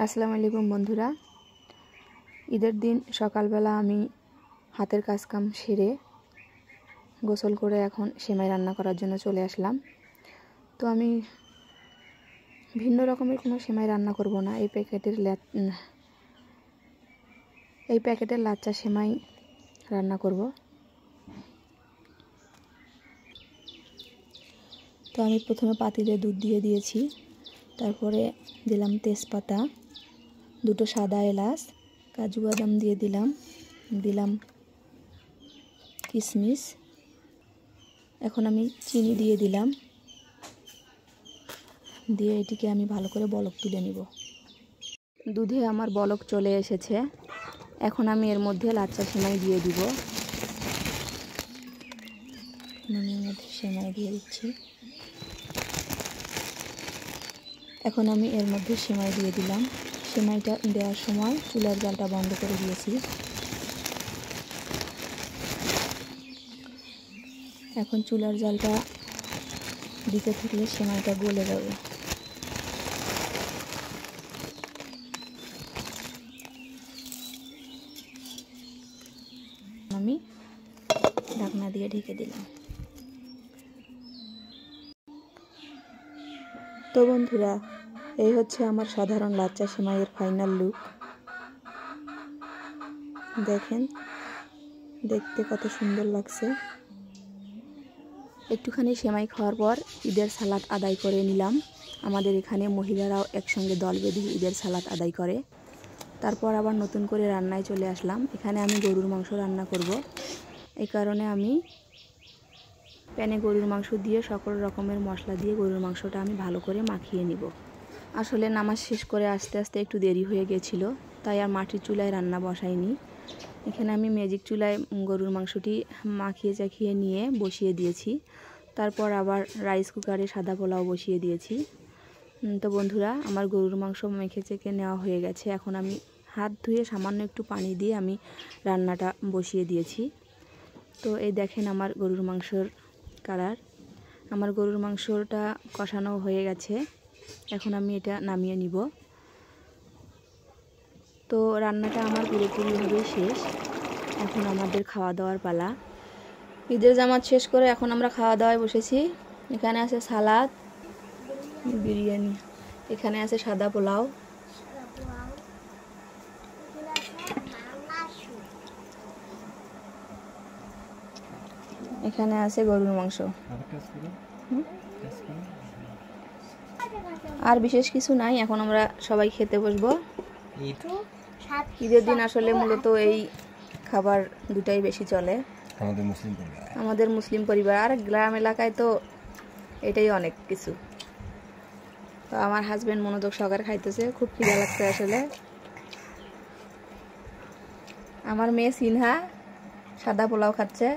আসসালামু আলাইকুম বন্ধুরা। ঈদের দিন সকালবেলা আমি হাতের কাজকাম সেরে গোসল করে এখন সেমাই রান্না করার জন্য চলে আসলাম। তো আমি ভিন্ন রকমের কোনো সেমাই রান্না করব না, এই প্যাকেটের লাচ্চা সেমাই রান্না করব। তো আমি প্রথমে পাতিলে দুধ দিয়ে দিয়েছি, তারপরে দিলাম তেজপাতা, দুটো সাদা এলাচ, কাজু বাদাম দিয়ে দিলাম কিশমিশ। এখন আমি চিনি দিয়ে দিলাম, দিয়ে এটিকে আমি ভালো করে বলক তুলে নিব। দুধে আমার বলক চলে এসেছে, এখন আমি এর মধ্যে লাচ্চা সেমাই দিয়ে দিব। আমি এর মধ্যে সেমাই দিয়ে দিচ্ছি। এখন আমি এর মধ্যে সেমাই দিয়ে দিলাম। সেমাইটা দেওয়ার সময় চুলার জালটা বন্ধ করে দিয়েছি। এখন চুলার জালটা দিতে থাকলে সেমাইটা গলে যাবে। আমি ঢাকনা দিয়ে ঢেকে দিলাম। তো বন্ধুরা, এই হচ্ছে আমার সাধারণ লাচ্চা সেমাইয়ের ফাইনাল লুক। দেখেন, দেখতে কত সুন্দর লাগছে। একটুখানি সেমাই খাওয়ার পর ঈদের সালাত আদায় করে নিলাম। আমাদের এখানে মহিলারাও একসঙ্গে দল বেঁধে ঈদের সালাত আদায় করে। তারপর আবার নতুন করে রান্নায় চলে আসলাম। এখানে আমি গরুর মাংস রান্না করব। এই কারণে আমি প্যানে গরুর মাংস দিয়ে সকল রকমের মশলা দিয়ে গরুর মাংসটা আমি ভালো করে মাখিয়ে নিব। আসলে নামাজ শেষ করে আস্তে আস্তে একটু দেরি হয়ে গেছিল, তাই আর মাটির চুলায় রান্না বসাইনি। এখানে আমি ম্যাজিক চুলায় গরুর মাংসটি মাখিয়ে চাখিয়ে নিয়ে বসিয়ে দিয়েছি। তারপর আবার রাইস কুকারে সাদা পোলাও বসিয়ে দিয়েছি। তো বন্ধুরা, আমার গরুর মাংস মেখে চেখে নেওয়া হয়ে গেছে। এখন আমি হাত ধুয়ে সামান্য একটু পানি দিয়ে আমি রান্নাটা বসিয়ে দিয়েছি। তো এই দেখেন আমার গরুর মাংসর কালার। আমার গরুর মাংসটা কষানো হয়ে গেছে, এখন আমি এটা নামিয়ে নিব। তো রান্নাটা আমার পুরোপুরিভাবে শেষ। এখন আমাদের খাওয়া দাওয়ার পালা। ঈদের জামাত শেষ করে এখন আমরা খাওয়া দাওয়ায় বসেছি। এখানে আছে সালাদ, বিরিয়ানি, এখানে আছে সাদা পোলাও, এখানে আছে গরুর মাংস। আর বিশেষ কিছু নাই। এখন আমরা সবাই খেতে বসবো। ঈদের দিন আসলে মূলত এই খাবার দুটাই বেশি চলে আমাদের মুসলিম পরিবার। আর গ্রাম এলাকায় তো এটাই অনেক কিছু। তো আমার হাজবেন্ড মনোযোগ সহকারে খাইতেছে, খুব খিদা লাগছে আসলে। আমার মেয়ে সিনহা সাদা পোলাও খাচ্ছে।